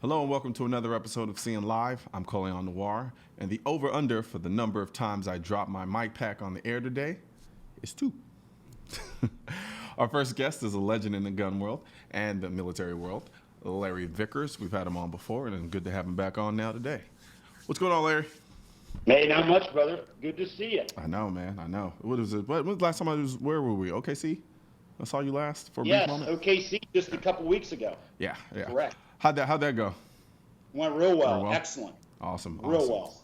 Hello and welcome to another episode of Seeing Live. I'm Colion Noir, and the over-under for the number of times I drop my mic pack on the air today is 2. Our first guest is a legend in the gun world and the military world, Larry Vickers. We've had him on before, and it's good to have him back on now today. What's going on, Larry? Hey, not much, brother. Good to see you. I know, man. I know. What was it? When was the last time I was? Where were we? OKC? I saw you last for a brief moment. OKC just a couple weeks ago. Yeah. Correct. How'd that go? Went real well. Excellent. Awesome. Real well.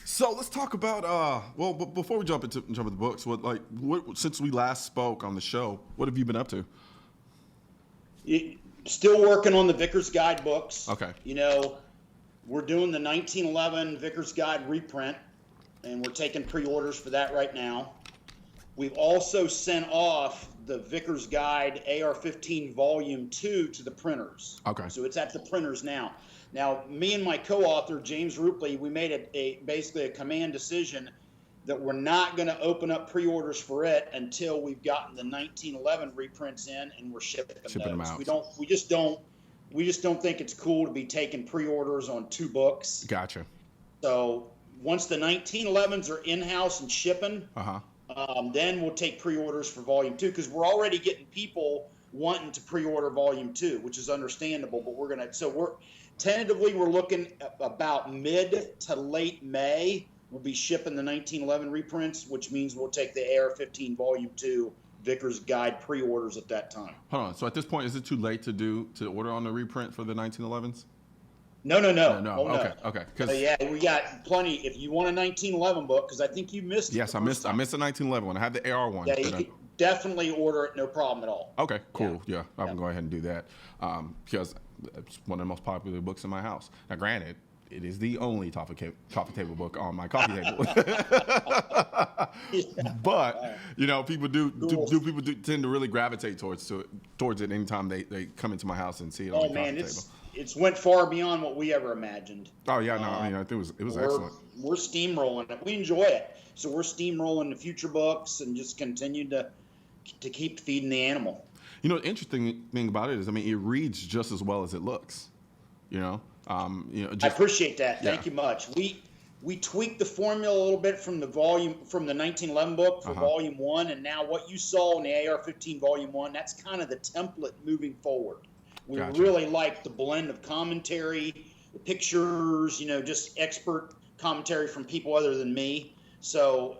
So let's talk about but before we jump into the books, what since we last spoke on the show, what have you been up to? Still working on the Vickers Guide books. Okay. You know, we're doing the 1911 Vickers Guide reprint, and we're taking pre-orders for that right now. We've also sent off the Vickers Guide AR-15 Volume 2 to the printers. Okay. So it's at the printers now. Now, me and my co-author, James Rupley, we made basically a command decision that we're not going to open up pre-orders for it until we've gotten the 1911 reprints in and we're shipping them out. We just don't think it's cool to be taking pre-orders on 2 books. Gotcha. So once the 1911s are in-house and shipping, then we'll take pre-orders for Volume 2 because we're already getting people wanting to pre-order Volume 2, which is understandable. But we're tentatively looking at about mid to late May. We'll be shipping the 1911 reprints, which means we'll take the AR-15 Volume 2 Vickers Guide pre-orders at that time. Hold on. So at this point, is it too late to order on the reprint for the 1911s? No. Oh, no. Okay. Yeah, we got plenty. If you want a 1911 book, because I think you missed it. Yes, I missed the 1911 one. I have the AR one. Yeah, you can definitely order it, no problem at all. Okay, cool. Yeah, I can go ahead and do that because it's one of the most popular books in my house. Now, granted, it is the only coffee table book on my coffee table. But people do tend to really gravitate towards it anytime they come into my house and see it on the coffee table. It's went far beyond what we ever imagined. Oh yeah, no, I think it was excellent. We're steamrolling it. We enjoy it, so we're steamrolling the future books and just continue to keep feeding the animal. The interesting thing about it is, it reads just as well as it looks. I appreciate that. Thank you much. We tweaked the formula a little bit from the 1911 book for Volume 1, and now what you saw in the AR-15 Volume 1, that's kind of the template moving forward. We really like the blend of commentary, the pictures, just expert commentary from people other than me. So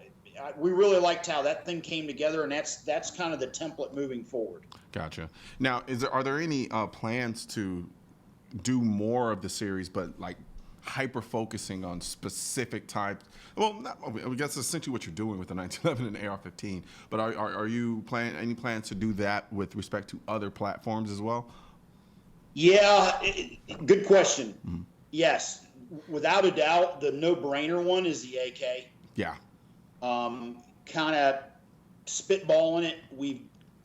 we really liked how that thing came together, and that's kind of the template moving forward. Gotcha. Now, are there any plans to do more of the series, but like hyper focusing on specific types? Well, I guess essentially what you're doing with the 1911 and AR-15. But are you any plans to do that with respect to other platforms as well? Yeah, good question. Mm-hmm. Yes, without a doubt, the no-brainer one is the AK. Yeah. Kind of spitballing it. We've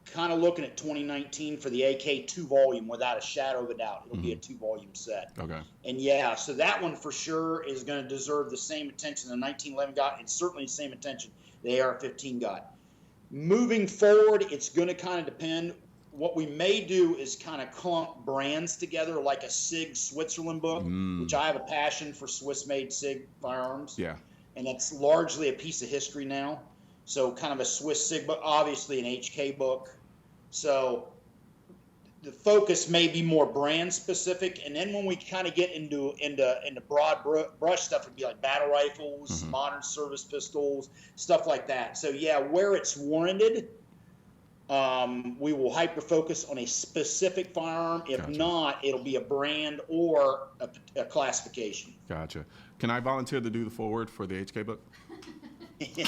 kind of looking at 2019 for the AK 2-volume without a shadow of a doubt. It'll be a 2-volume set. Okay. And yeah, so that one for sure is going to deserve the same attention the 1911 got, and certainly the same attention the AR-15 got. Moving forward, it's going to kind of depend. What we may do is kind of clump brands together like a SIG Switzerland book, which I have a passion for Swiss-made SIG firearms. Yeah. And that's largely a piece of history now. So kind of a Swiss SIG book, obviously an HK book. So the focus may be more brand specific. And then when we kind of get into broad brush stuff, it'd be like battle rifles, modern service pistols, stuff like that. So yeah, where it's warranted, we will hyper-focus on a specific firearm. If not, it'll be a brand or a classification. Gotcha. Can I volunteer to do the foreword for the HK book?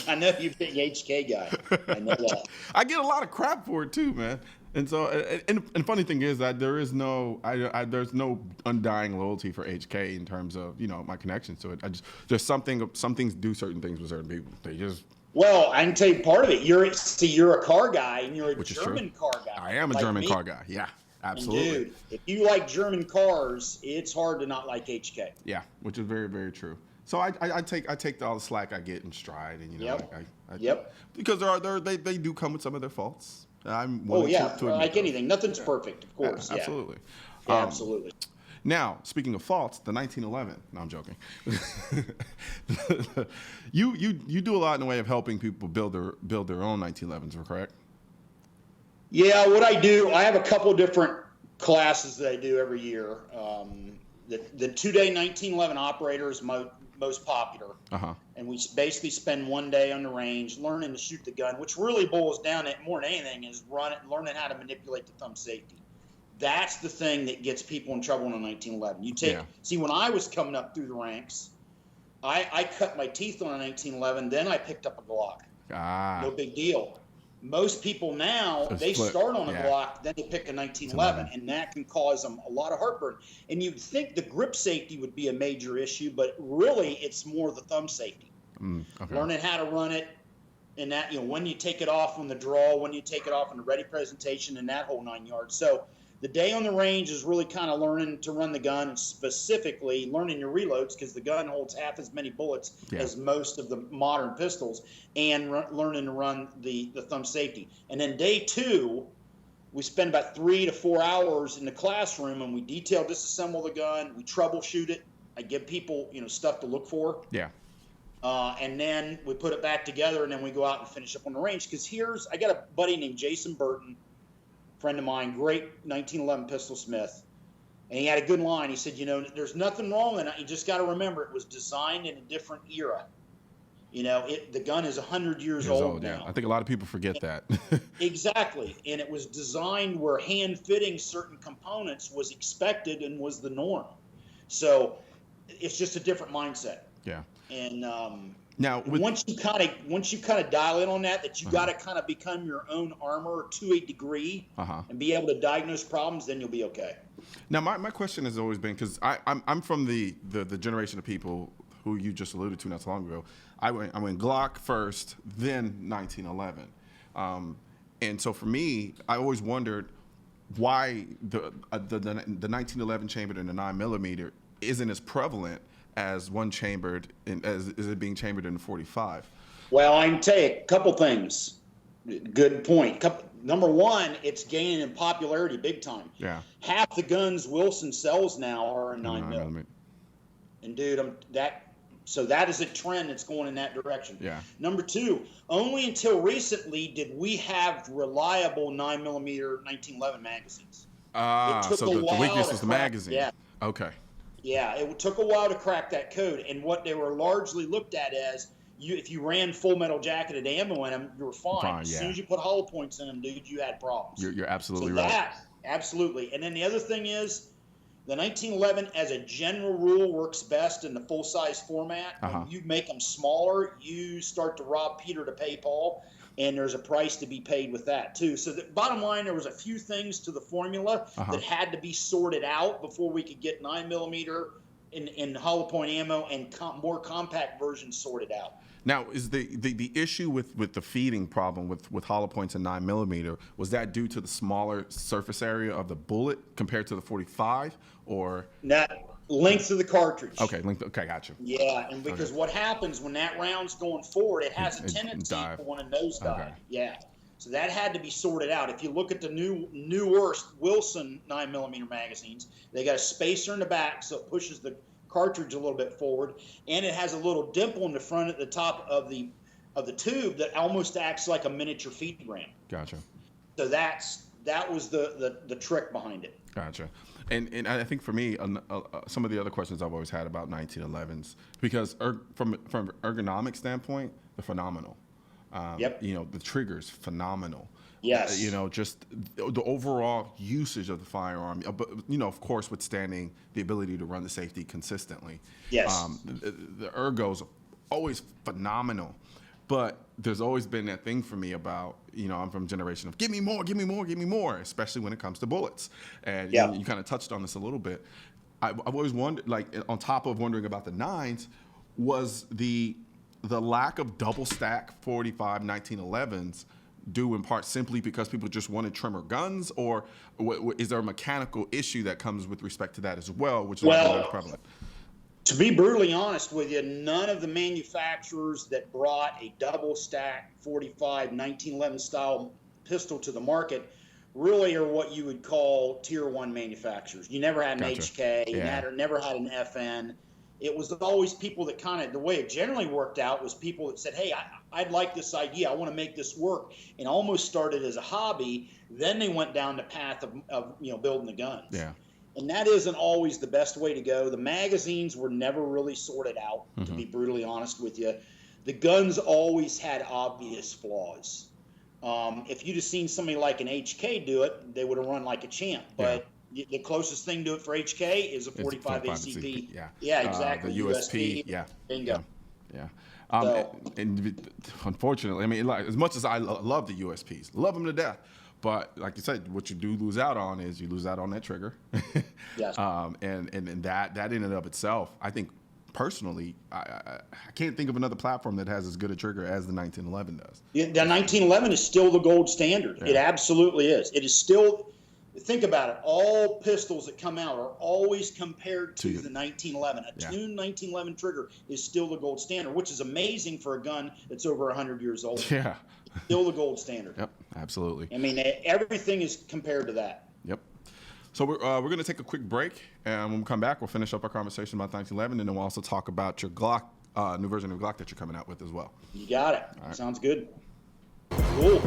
I know you're a big HK guy. I know that. I get a lot of crap for it too, man. And so, and the funny thing is that there is there's no undying loyalty for HK in terms of my connections to it. Some things do certain things with certain people. They just. Well, I can tell you part of it. You're a car guy, and you're a German car guy. I am a German car guy. Yeah, absolutely. And dude, if you like German cars, it's hard to not like HK. Yeah, which is very, very true. So I take all the slack I get in stride, and because they do come with some of their faults. I'm willing to admit like those. anything, nothing's perfect, of course. Yeah, absolutely. Absolutely. Now, speaking of faults, the 1911. No, I'm joking. you do a lot in the way of helping people build their own 1911s, correct? Yeah, what I do, I have a couple of different classes that I do every year. The 2-day 1911 operator is most popular. And we basically spend 1 day on the range learning to shoot the gun, which really boils down to, more than anything, is learning how to manipulate the thumb safety. That's the thing that gets people in trouble in a 1911. See, when I was coming up through the ranks, I cut my teeth on a 1911, then I picked up a Glock. No big deal. Most people now, they start on a Glock, then they pick a 1911, and that can cause them a lot of heartburn. And you'd think the grip safety would be a major issue, but really it's more the thumb safety. Learning how to run it, and that, when you take it off on the draw, when you take it off in the ready presentation, and that whole 9 yards. So the day on the range is really kind of learning to run the gun, and specifically learning your reloads, because the gun holds half as many bullets as most of the modern pistols, and learning to run the thumb safety. And then day 2, we spend about 3 to 4 hours in the classroom, and we detail disassemble the gun, we troubleshoot it. I give people stuff to look for. And then we put it back together, and then we go out and finish up on the range. Because I got a buddy named Jason Burton, friend of mine, great 1911 pistol smith, and he had a good line. He said, there's nothing wrong with it. You just got to remember it was designed in a different era. The gun is 100 years old now. I think a lot of people forget that. Exactly. And it was designed where hand fitting certain components was expected and was the norm. So it's just a different mindset. And now, once you kind of dial in on that you got to kind of become your own armor to a degree, and be able to diagnose problems, then you'll be okay. Now, my question has always been, because I'm from the generation of people who you just alluded to not so long ago. I went Glock first, then 1911, and so for me, I always wondered why the 1911 chambered in the 9mm isn't as prevalent as one chambered as it being chambered in the 45. Well, I can tell you a couple things. Good point. Number one, it's gaining in popularity big time. Half the guns Wilson sells now are in 9mm. And dude, that is a trend that's going in that direction. Number two, only until recently did we have reliable 9mm 1911 magazines. So the weakness was the magazine. Okay. Yeah, it took a while to crack that code, and what they were largely looked at as, if you ran full metal jacketed ammo in them, you were fine. As soon as you put hollow points in them, dude, you had problems. You're absolutely right. Absolutely. And then the other thing is, the 1911, as a general rule, works best in the full-size format. When you make them smaller, you start to rob Peter to pay Paul, and there's a price to be paid with that, too. So the bottom line, there was a few things to the formula that had to be sorted out before we could get 9mm in hollow point ammo and more compact versions sorted out. Now, is the issue with the feeding problem with hollow points and 9mm, was that due to the smaller surface area of the bullet compared to the 45, or? Length of the cartridge. Okay, gotcha. Yeah, and because what happens when that round's going forward, it has a tendency to want to nosedive. So that had to be sorted out. If you look at the newer Wilson 9mm magazines, they got a spacer in the back, so it pushes the cartridge a little bit forward, and it has a little dimple in the front at the top of the tube that almost acts like a miniature feed ramp. Gotcha. So that was the trick behind it. Gotcha. And I think for me, some of the other questions I've always had about 1911s, because from an ergonomic standpoint, they're phenomenal. The trigger's phenomenal. Yes. Just the overall usage of the firearm, but, of course, withstanding the ability to run the safety consistently. Yes. The ergo's always phenomenal. But there's always been that thing for me about, I'm from a generation of give me more, especially when it comes to bullets. And you kind of touched on this a little bit. I've always wondered, like, on top of wondering about the 9s, was the lack of double stack 45 1911s due in part simply because people just wanted trimmer guns, or is there a mechanical issue that comes with respect to that as well, which is not prevalent? To be brutally honest with you, none of the manufacturers that brought a double stack 45 1911 style pistol to the market really are what you would call tier 1 manufacturers. You never had an HK, you never had an FN. It was always people that kind of, the way it generally worked out was people that said, hey, I'd like this idea. I want to make this work. And almost started as a hobby. Then they went down the path of building the guns. Yeah. And that isn't always the best way to go. The magazines were never really sorted out, to be brutally honest with you. The guns always had obvious flaws. If you'd have seen somebody like an HK do it, they would have run like a champ. But the closest thing to it for HK is a 45 ACP. Yeah, exactly. The USP. Yeah. Bingo. Yeah. And unfortunately, I mean, like, as much as I love the USPs, love them to death, but like you said, what you do lose out on is you lose out on that trigger. Yes. And that in and of itself, I think personally, I can't think of another platform that has as good a trigger as the 1911 does. The 1911 is still the gold standard. Yeah. It absolutely is. It is still. Think about it. All pistols that come out are always compared to the 1911. A tuned 1911 trigger is still the gold standard, which is amazing for a gun that's over 100 years old. Yeah. Still the gold standard. Yep, absolutely. I mean, everything is compared to that. Yep. So we're going to take a quick break, and when we come back, we'll finish up our conversation about 1911, and then we'll also talk about your Glock, new version of Glock that you're coming out with as well. You got it. All right. Sounds good. Cool.